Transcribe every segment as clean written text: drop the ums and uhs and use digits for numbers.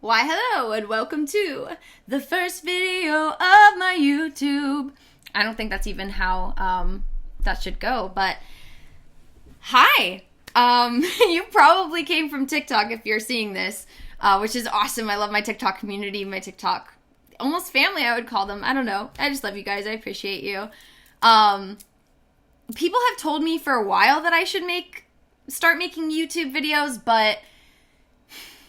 Why hello and welcome to the first video of my YouTube. I don't think that's even how that should go, but hi. You probably came from TikTok if you're seeing this, which is awesome. I love my TikTok community, my TikTok almost family, I would call them. I don't know. I just love you guys. I appreciate you. People have told me for a while that I should start making YouTube videos, but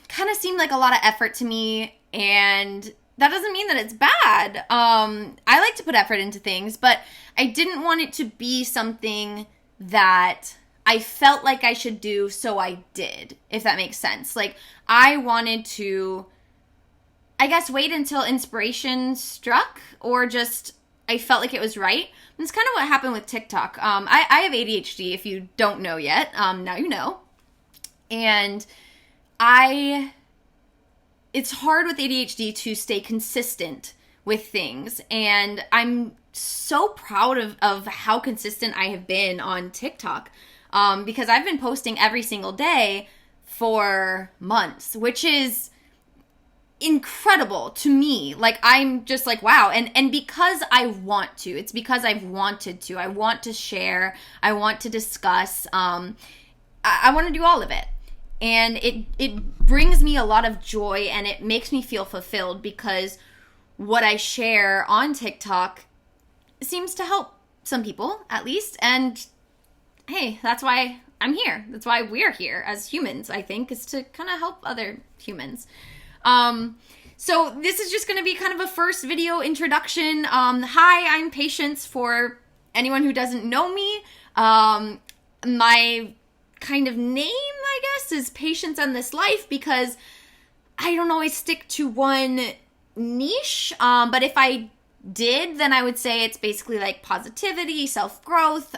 kind of seemed like a lot of effort to me, and that doesn't mean that it's bad. I like to put effort into things, but I didn't want it to be something that I felt like I should do, so I did, if that makes sense. Like, I wanted to, I guess, wait until inspiration struck, or just I felt like it was right. And it's kind of what happened with TikTok. I have ADHD, if you don't know yet. Now you know. And it's hard with ADHD to stay consistent with things. And I'm so proud of how consistent I have been on TikTok. Because I've been posting every single day for months, which is incredible to me. Like, I'm just like, wow. And because I want to, it's because I've wanted to. I want to share. I want to discuss. I want to do all of it. And it brings me a lot of joy, and it makes me feel fulfilled, because what I share on TikTok seems to help some people, at least. And hey, that's why I'm here. That's why we're here as humans, I think, is to kind of help other humans. So this is just going to be kind of a first video introduction. Hi, I'm Patience, for anyone who doesn't know me. My kind of name, I guess, is Patience and This Life, because I don't always stick to one niche. But if I did, then I would say it's basically like positivity, self-growth,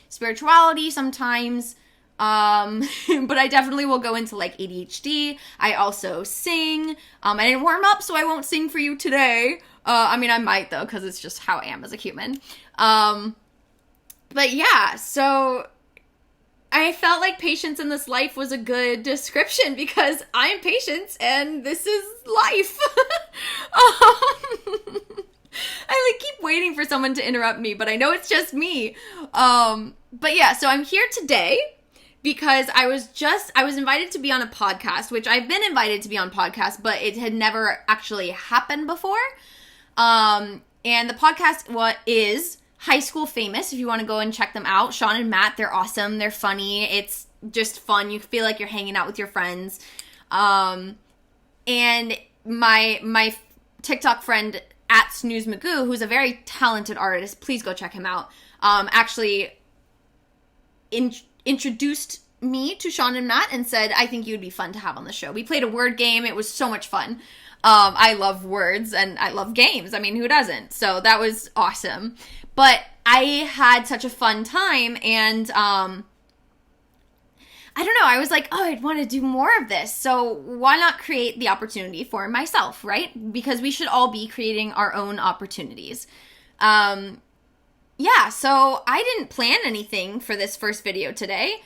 spirituality sometimes. But I definitely will go into like ADHD. I also sing. I didn't warm up, so I won't sing for you today. I mean, I might though, because it's just how I am as a human. But yeah, so I felt like Patience in This Life was a good description, because I am Patience and this is life. I like keep waiting for someone to interrupt me, but I know it's just me. But yeah, so I'm here today because I was invited to be on a podcast, which I've been invited to be on podcasts, but it had never actually happened before. And the podcast is High School Famous, if you want to go and check them out. Sean and Matt, they're awesome. They're funny. It's just fun. You feel like you're hanging out with your friends. And my TikTok friend at Snooze Magoo, who's a very talented artist, please go check him out, actually introduced me to Sean and Matt and said, I think you would be fun to have on the show. We played a word game. It was so much fun. I love words and I love games. I mean, who doesn't? So that was awesome. But I had such a fun time, and I don't know, I was like, oh, I'd want to do more of this. So why not create the opportunity for myself, right? Because we should all be creating our own opportunities. Yeah, so I didn't plan anything for this first video today,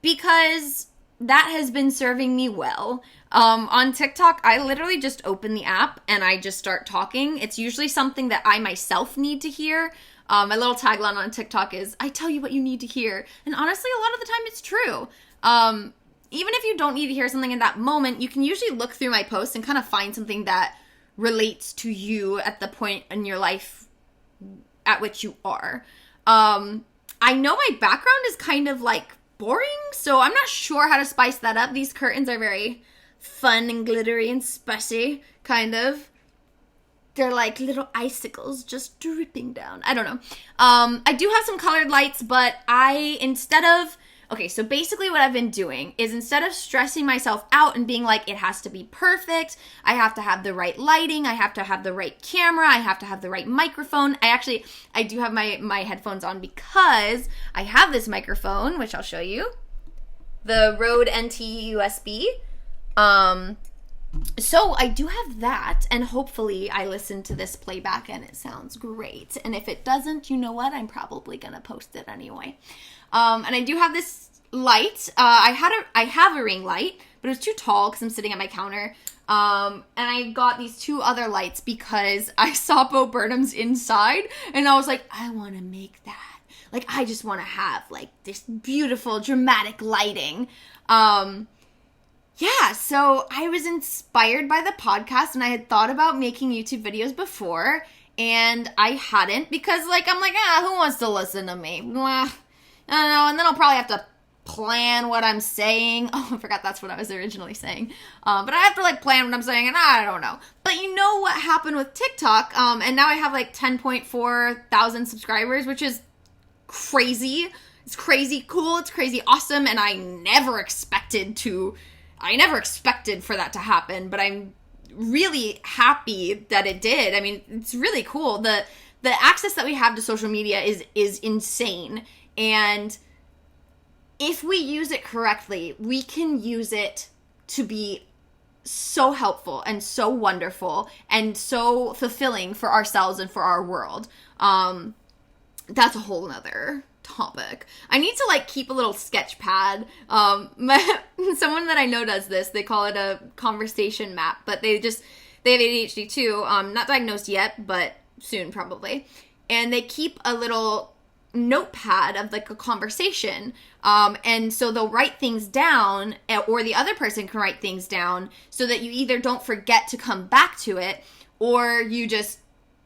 because that has been serving me well. On TikTok, I literally just open the app and I just start talking. It's usually something that I myself need to hear. My little tagline on TikTok is, I tell you what you need to hear. And honestly, a lot of the time it's true. Even if you don't need to hear something in that moment, you can usually look through my posts and kind of find something that relates to you at the point in your life at which you are. I know my background is kind of like boring, so I'm not sure how to spice that up. These curtains are very fun and glittery and spicy, kind of. They're like little icicles just dripping down. I don't know. I do have some colored lights, but okay, so basically what I've been doing is, instead of stressing myself out and being like, it has to be perfect, I have to have the right lighting, I have to have the right camera, I have to have the right microphone. I do have my headphones on, because I have this microphone, which I'll show you. The Rode NT USB. So I do have that, and hopefully I listen to this playback and it sounds great. And if it doesn't, you know what? I'm probably going to post it anyway. And I do have this light. I have a ring light, but it was too tall because I'm sitting at my counter. And I got these 2 other lights because I saw Bo Burnham's inside, and I was like, I want to make that. Like, I just want to have, like, this beautiful, dramatic lighting. Yeah, so I was inspired by the podcast, and I had thought about making YouTube videos before, and I hadn't, because, like, I'm like, who wants to listen to me? I don't know, and then I'll probably have to plan what I'm saying. Oh, I forgot that's what I was originally saying. But I have to, like, plan what I'm saying, and I don't know. But you know what happened with TikTok, and now I have, like, 10.4 thousand subscribers, which is crazy. It's crazy cool, it's crazy awesome, and I never expected for that to happen, but I'm really happy that it did. I mean, it's really cool. The access that we have to social media is insane, and if we use it correctly, we can use it to be so helpful and so wonderful and so fulfilling for ourselves and for our world. That's a whole nother topic. I need to, like, keep a little sketch pad. Someone that I know does this. They call it a conversation map, but they have ADHD too. Not diagnosed yet, but soon probably. And they keep a little notepad of, like, a conversation. And so they'll write things down, or the other person can write things down, so that you either don't forget to come back to it, or you just,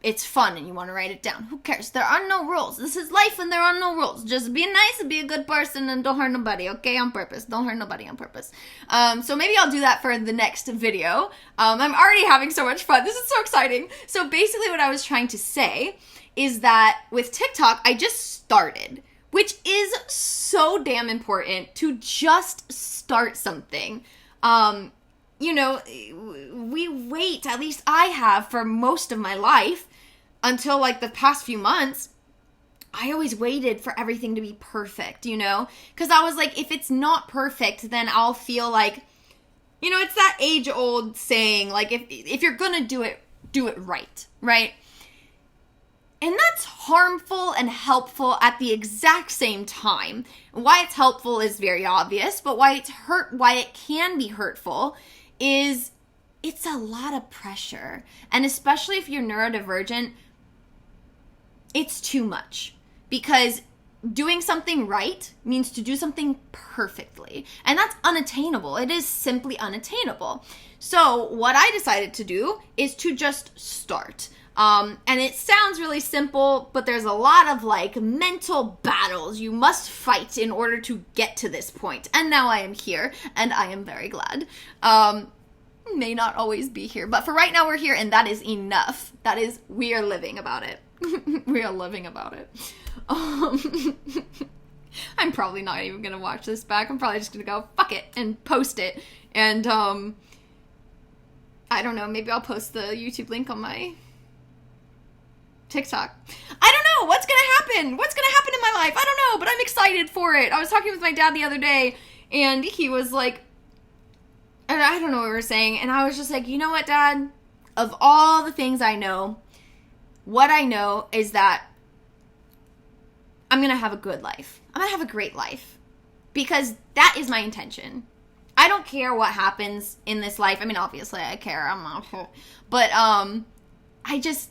it's fun and you want to write it down. Who cares? There are no rules. This is life and there are no rules. Just be nice and be a good person and don't hurt nobody, okay? On purpose. Don't hurt nobody on purpose. So maybe I'll do that for the next video. I'm already having so much fun. This is so exciting. So basically what I was trying to say is that with TikTok, I just started, which is so damn important to just start something. You know, we wait, at least I have for most of my life, until, like, the past few months. I always waited for everything to be perfect, you know? Because I was like, if it's not perfect, then I'll feel like, you know, it's that age-old saying, like, if you're gonna do it right, right? And that's harmful and helpful at the exact same time. Why it's helpful is very obvious, but why it can be hurtful is it's a lot of pressure. And especially if you're neurodivergent, it's too much. Because doing something right means to do something perfectly. And that's unattainable. It is simply unattainable. So what I decided to do is to just start. And it sounds really simple, but there's a lot of, like, mental battles you must fight in order to get to this point. And now I am here, and I am very glad. May not always be here, but for right now we're here, and that is enough. That is, we are living about it. We are living about it. I'm probably not even gonna watch this back. I'm probably just gonna go, fuck it, and post it. And, I don't know, maybe I'll post the YouTube link on my TikTok. I don't know what's gonna happen. What's gonna happen in my life? I don't know, but I'm excited for it. I was talking with my dad the other day, and he was like, and I don't know what we were saying, and I was just like, you know what, Dad? Of all the things I know, what I know is that I'm gonna have a good life. I'm gonna have a great life. Because that is my intention. I don't care what happens in this life. I mean, obviously I care. But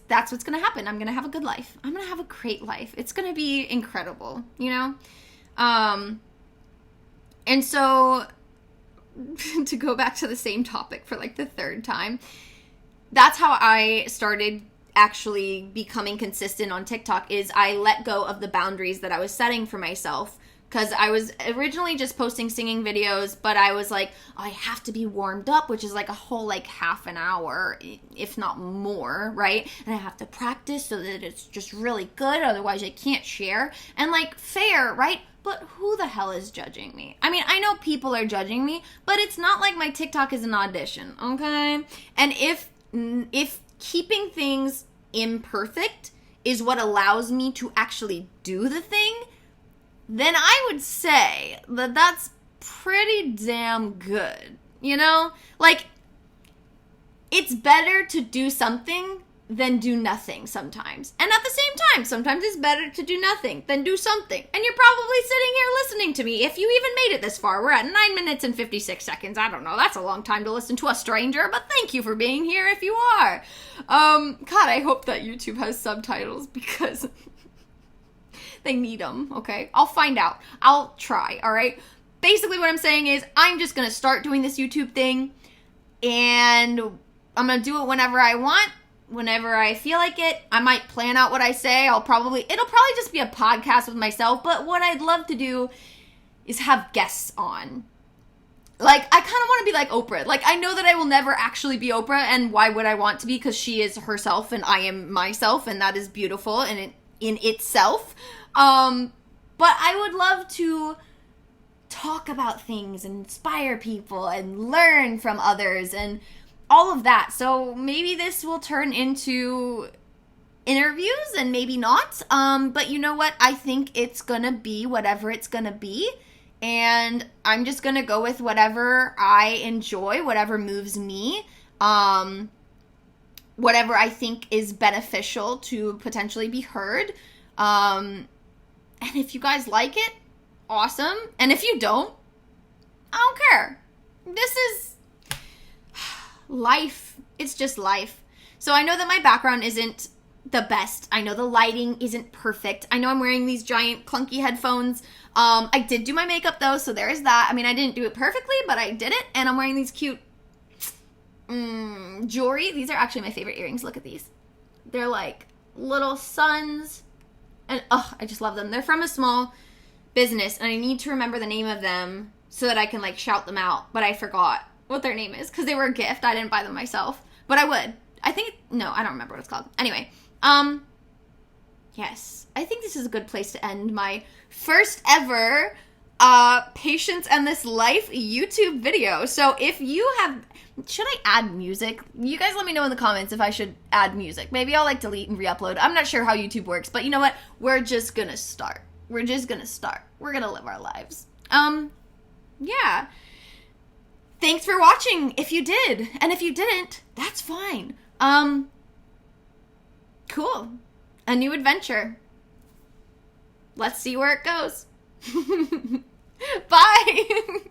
that's what's gonna happen. I'm gonna have a good life. I'm gonna have a great life. It's gonna be incredible, you know? And so, to go back to the same topic for, like, the third time, that's how I started actually becoming consistent on TikTok, is I let go of the boundaries that I was setting for myself. Because I was originally just posting singing videos, but I was like, oh, I have to be warmed up, which is like a whole, like, half an hour, if not more, right? And I have to practice so that it's just really good, otherwise I can't share. And, like, fair, right? But who the hell is judging me? I mean, I know people are judging me, but it's not like my TikTok is an audition, okay? And if keeping things imperfect is what allows me to actually do the thing, then I would say that that's pretty damn good, you know? Like, it's better to do something than do nothing sometimes. And at the same time, sometimes it's better to do nothing than do something. And you're probably sitting here listening to me. If you even made it this far, we're at 9 minutes and 56 seconds. I don't know. That's a long time to listen to a stranger, but thank you for being here if you are. God, I hope that YouTube has subtitles because they need them, okay? I'll find out. I'll try, all right? Basically what I'm saying is I'm just going to start doing this YouTube thing, and I'm going to do it whenever I want, whenever I feel like it. I might plan out what I say. It'll probably just be a podcast with myself, but what I'd love to do is have guests on. Like, I kind of want to be like Oprah. Like, I know that I will never actually be Oprah, and why would I want to be? Because she is herself, and I am myself, and that is beautiful in itself. But I would love to talk about things and inspire people and learn from others and all of that. So maybe this will turn into interviews and maybe not. But you know what? I think it's gonna be whatever it's gonna be. And I'm just gonna go with whatever I enjoy, whatever moves me, whatever I think is beneficial to potentially be heard. And if you guys like it, awesome. And if you don't, I don't care. This is life. It's just life. So I know that my background isn't the best. I know the lighting isn't perfect. I know I'm wearing these giant clunky headphones. I did do my makeup though, so there is that. I mean, I didn't do it perfectly, but I did it. And I'm wearing these cute jewelry. These are actually my favorite earrings. Look at these. They're like little suns. And I just love them. They're from a small business, and I need to remember the name of them so that I can like shout them out, but I forgot what their name is because they were a gift. I didn't buy them myself, but I would. I don't remember what it's called. Anyway, yes, I think this is a good place to end my first ever Patience and This Life YouTube video. So if you have, should I add music? You guys let me know in the comments if I should add music. Maybe I'll like delete and re-upload. I'm not sure how YouTube works, but you know what? We're just gonna start. We're just gonna start. We're gonna live our lives. Yeah. Thanks for watching if you did. And if you didn't, that's fine. Cool. A new adventure. Let's see where it goes. Bye.